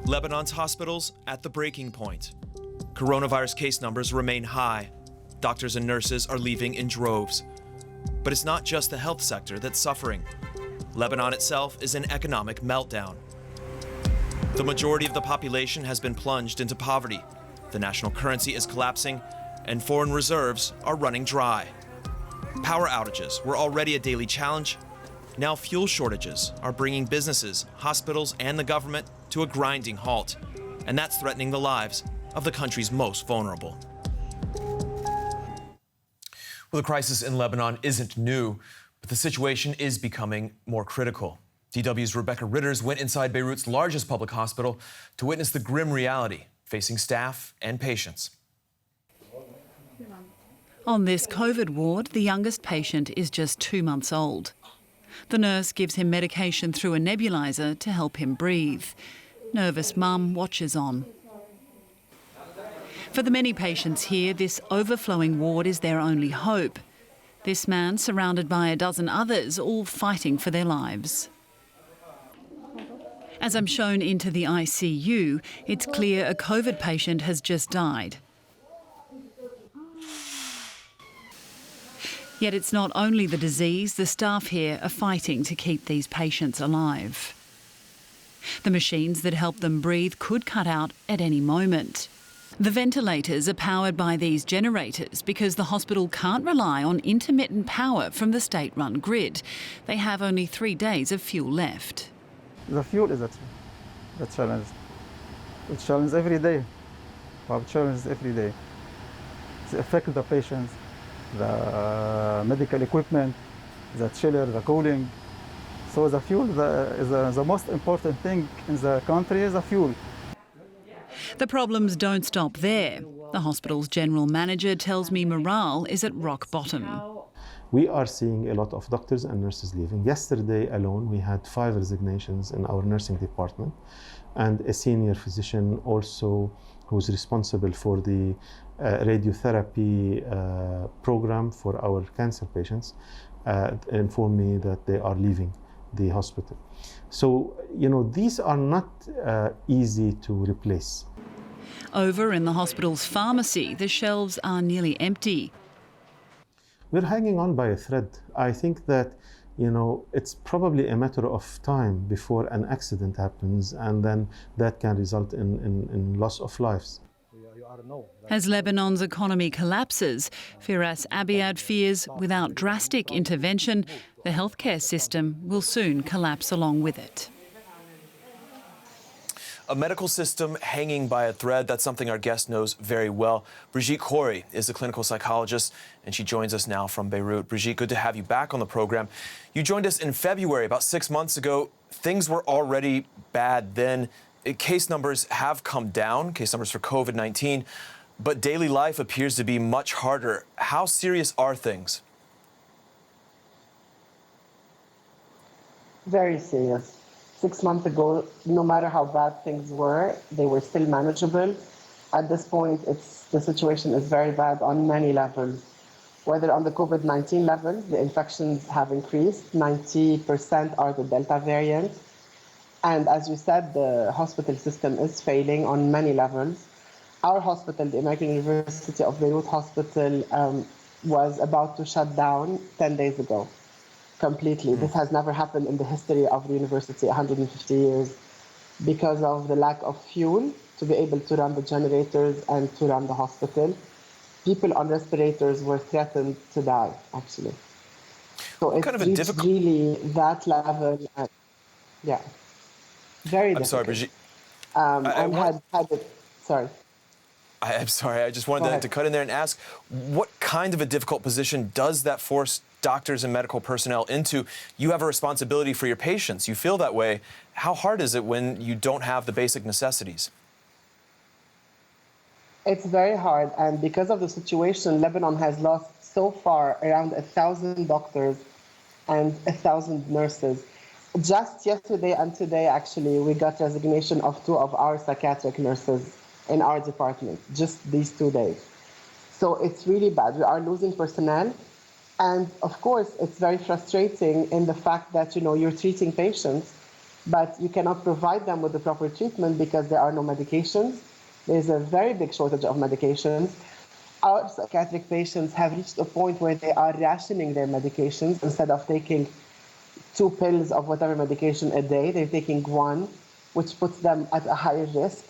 Lebanon's hospitals at the breaking point. Coronavirus case numbers remain high. Doctors and nurses are leaving in droves. But it's not just the health sector that's suffering. Lebanon itself is in economic meltdown. The majority of the population has been plunged into poverty. The national currency is collapsing, and foreign reserves are running dry. Power outages were already a daily challenge. Now fuel shortages are bringing businesses, hospitals, and the government to a grinding halt. And that's threatening the lives of the country's most vulnerable. Well, the crisis in Lebanon isn't new, but the situation is becoming more critical. DW's Rebecca Ritters went inside Beirut's largest public hospital to witness the grim reality facing staff and patients. On this COVID ward, the youngest patient is just 2 months old. The nurse gives him medication through a nebulizer to help him breathe. Nervous mum watches on. For the many patients here, this overflowing ward is their only hope. This man surrounded by a dozen others, all fighting for their lives. As I'm shown into the ICU, it's clear a COVID patient has just died. Yet it's not only the disease, the staff here are fighting to keep these patients alive. The machines that help them breathe could cut out at any moment. The ventilators are powered by these generators because the hospital can't rely on intermittent power from the state-run grid. They have only 3 days of fuel left. The fuel is the challenge. The challenge every day. We have challenges every day. It affects the patients, the medical equipment, the chiller, the cooling. So the fuel is the most important thing in the country is the fuel. The problems don't stop there. The hospital's general manager tells me morale is at rock bottom. We are seeing a lot of doctors and nurses leaving. Yesterday alone, we had 5 resignations in our nursing department, and a senior physician also who's responsible for the radiotherapy program for our cancer patients informed me that they are leaving the hospital. So, these are not easy to replace. Over in the hospital's pharmacy, the shelves are nearly empty. We're hanging on by a thread. I think that, it's probably a matter of time before an accident happens, and then that can result in loss of lives. As Lebanon's economy collapses, Firas Abiad fears without drastic intervention, the healthcare system will soon collapse along with it. A medical system hanging by a thread, that's something our guest knows very well. Brigitte Khoury is a clinical psychologist, and she joins us now from Beirut. Brigitte, good to have you back on the program. You joined us in February, about 6 months ago. Things were already bad then. Case numbers have come down, case numbers for COVID-19, but daily life appears to be much harder. How serious are things? Very serious. 6 months ago, no matter how bad things were, they were still manageable. At this point, the situation is very bad on many levels. Whether on the COVID-19 level, the infections have increased. 90% are the Delta variant. And as you said, the hospital system is failing on many levels. Our hospital, the American University of Beirut Hospital, was about to shut down 10 days ago. Completely. This has never happened in the history of the university, 150 years, because of the lack of fuel to be able to run the generators and to run the hospital. People on respirators were threatened to die, actually. So it's reached really that level. Yeah. Very difficult. I'm sorry, Brigitte. Sorry. I'm sorry, I just wanted to cut in there and ask, what kind of a difficult position does that force doctors and medical personnel into? You have a responsibility for your patients. You feel that way. How hard is it when you don't have the basic necessities? It's very hard, and because of the situation, Lebanon has lost so far around 1,000 doctors and 1,000 nurses. Just yesterday and today, actually, we got resignation of 2 of our psychiatric nurses in our department, just these 2 days. So it's really bad. We are losing personnel. And of course, it's very frustrating in the fact that, you're treating patients but you cannot provide them with the proper treatment because there are no medications. There's a very big shortage of medications. Our psychiatric patients have reached a point where they are rationing their medications. Instead of taking 2 pills of whatever medication a day, they're taking 1, which puts them at a higher risk.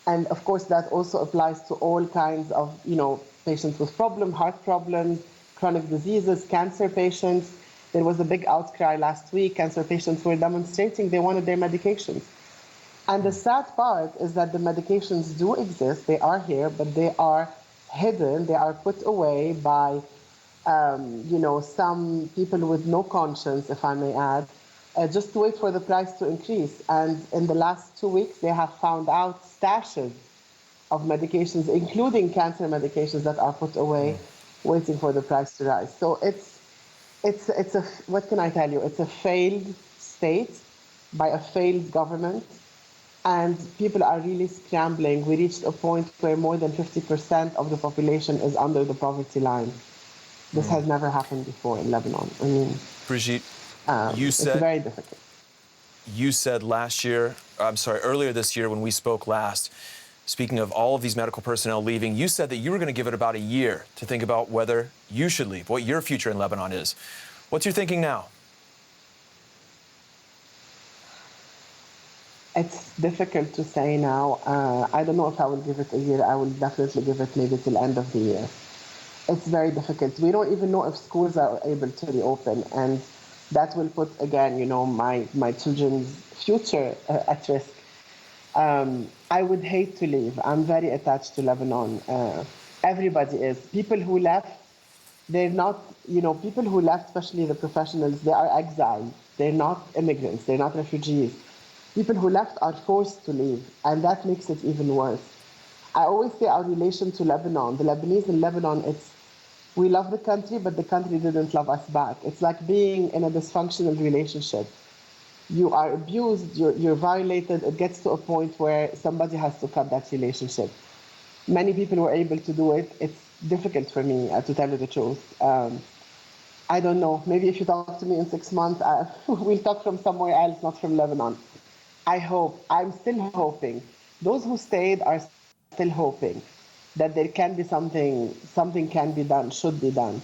And of course, that also applies to all kinds of, patients with heart problems, chronic diseases, cancer patients. There was a big outcry last week. Cancer patients were demonstrating they wanted their medications. And the sad part is that the medications do exist. They are here, but they are hidden. They are put away by, some people with no conscience, if I may add, just to wait for the price to increase. And in the last 2 weeks, they have found out stashes of medications, including cancer medications, that are put away, waiting for the price to rise. So it's a, what can I tell you? It's a failed state by a failed government, and people are really scrambling. We reached a point where more than 50% of the population is under the poverty line. This has never happened before in Lebanon. I mean, Brigitte, it's very difficult. You said earlier this year when we spoke last, speaking of all of these medical personnel leaving, you said that you were going to give it about a year to think about whether you should leave, what your future in Lebanon is. What's your thinking now? It's difficult to say now. I don't know if I will give it a year. I will definitely give it maybe till end of the year. It's very difficult. We don't even know if schools are able to reopen, and that will put, again, my children's future at risk. I would hate to leave. I'm very attached to Lebanon. Everybody is. People who left, they're not, people who left, especially the professionals, they are exiled. They're not immigrants. They're not refugees. People who left are forced to leave, and that makes it even worse. I always say our relation to Lebanon, the Lebanese in Lebanon, we love the country, but the country didn't love us back. It's like being in a dysfunctional relationship. You are abused, you're violated. It gets to a point where somebody has to cut that relationship. Many people were able to do it. It's difficult for me, to tell you the truth. I don't know. Maybe if you talk to me in 6 months, we'll talk from somewhere else, not from Lebanon. I'm still hoping. Those who stayed are still hoping that there can be something can be done, should be done.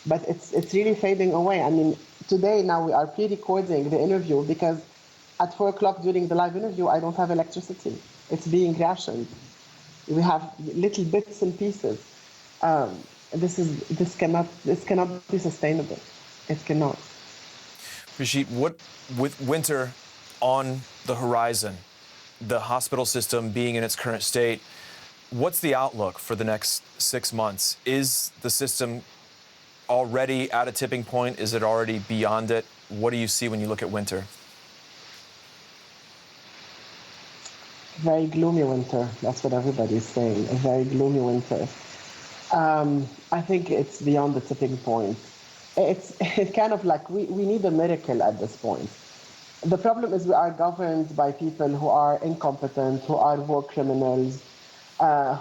But it's really fading away. I mean, today now we are pre-recording the interview because at 4 o'clock during the live interview, I don't have electricity. It's being rationed. We have little bits and pieces. This cannot be sustainable. It cannot. Brigitte, what with winter on the horizon, the hospital system being in its current state, what's the outlook for the next 6 months? Is the system already at a tipping point? Is it already beyond it? What do you see when you look at winter? Very gloomy winter. That's what everybody's saying. A very gloomy winter. I think it's beyond the tipping point. It's kind of like we need a miracle at this point. The problem is we are governed by people who are incompetent, who are war criminals,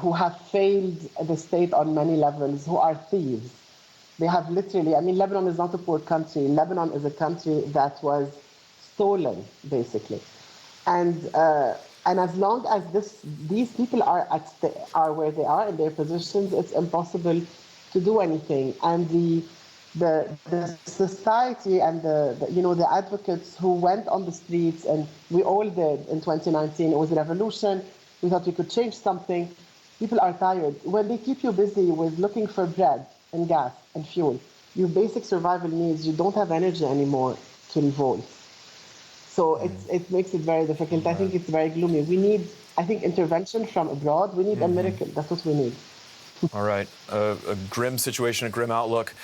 who have failed the state on many levels, who are thieves. They have literally, Lebanon is not a poor country. Lebanon is a country that was stolen, basically. And as long as these people are where they are in their positions, it's impossible to do anything. And the society and the advocates who went on the streets, and we all did in 2019, it was a revolution. We thought we could change something. People are tired. When they keep you busy with looking for bread and gas and fuel, your basic survival needs, you don't have energy anymore to revolt. So it makes it very difficult. I think it's very gloomy. We need, intervention from abroad. We need a miracle. That's what we need. All right. A grim situation, a grim outlook.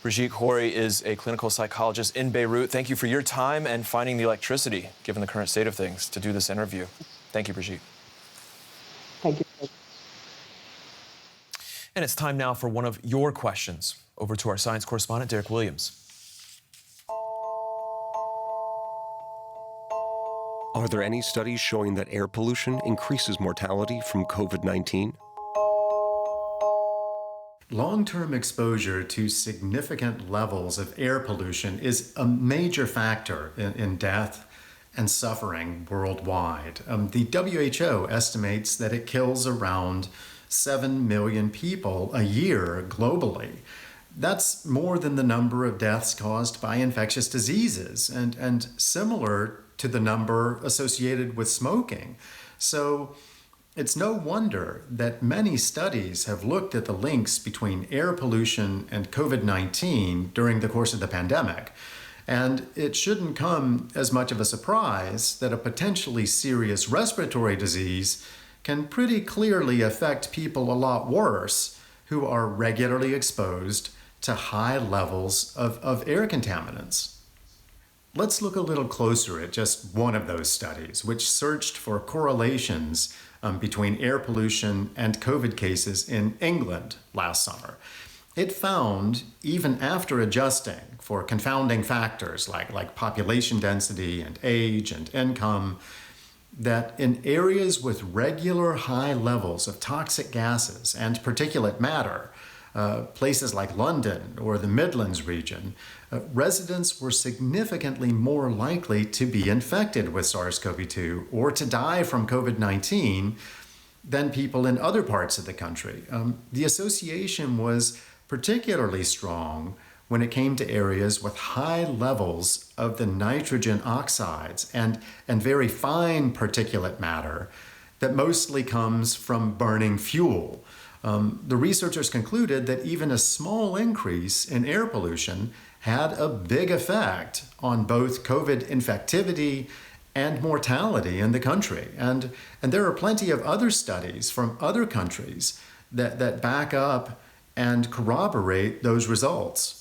Brigitte Khoury is a clinical psychologist in Beirut. Thank you for your time and finding the electricity, given the current state of things, to do this interview. Thank you, Brigitte. Thank you. And it's time now for one of your questions. Over to our science correspondent, Derek Williams. Are there any studies showing that air pollution increases mortality from COVID-19? Long-term exposure to significant levels of air pollution is a major factor in death and suffering worldwide. The WHO estimates that it kills around 7 million people a year globally. That's more than the number of deaths caused by infectious diseases and similar to the number associated with smoking. So it's no wonder that many studies have looked at the links between air pollution and COVID-19 during the course of the pandemic. And it shouldn't come as much of a surprise that a potentially serious respiratory disease can pretty clearly affect people a lot worse who are regularly exposed to high levels of air contaminants. Let's look a little closer at just one of those studies, which searched for correlations between air pollution and COVID cases in England last summer. It found, even after adjusting for confounding factors like population density and age and income, that in areas with regular high levels of toxic gases and particulate matter, places like London or the Midlands region, residents were significantly more likely to be infected with SARS-CoV-2 or to die from COVID-19 than people in other parts of the country. The association was particularly strong when it came to areas with high levels of the nitrogen oxides and very fine particulate matter that mostly comes from burning fuel. The researchers concluded that even a small increase in air pollution had a big effect on both COVID infectivity and mortality in the country. And there are plenty of other studies from other countries that back up and corroborate those results.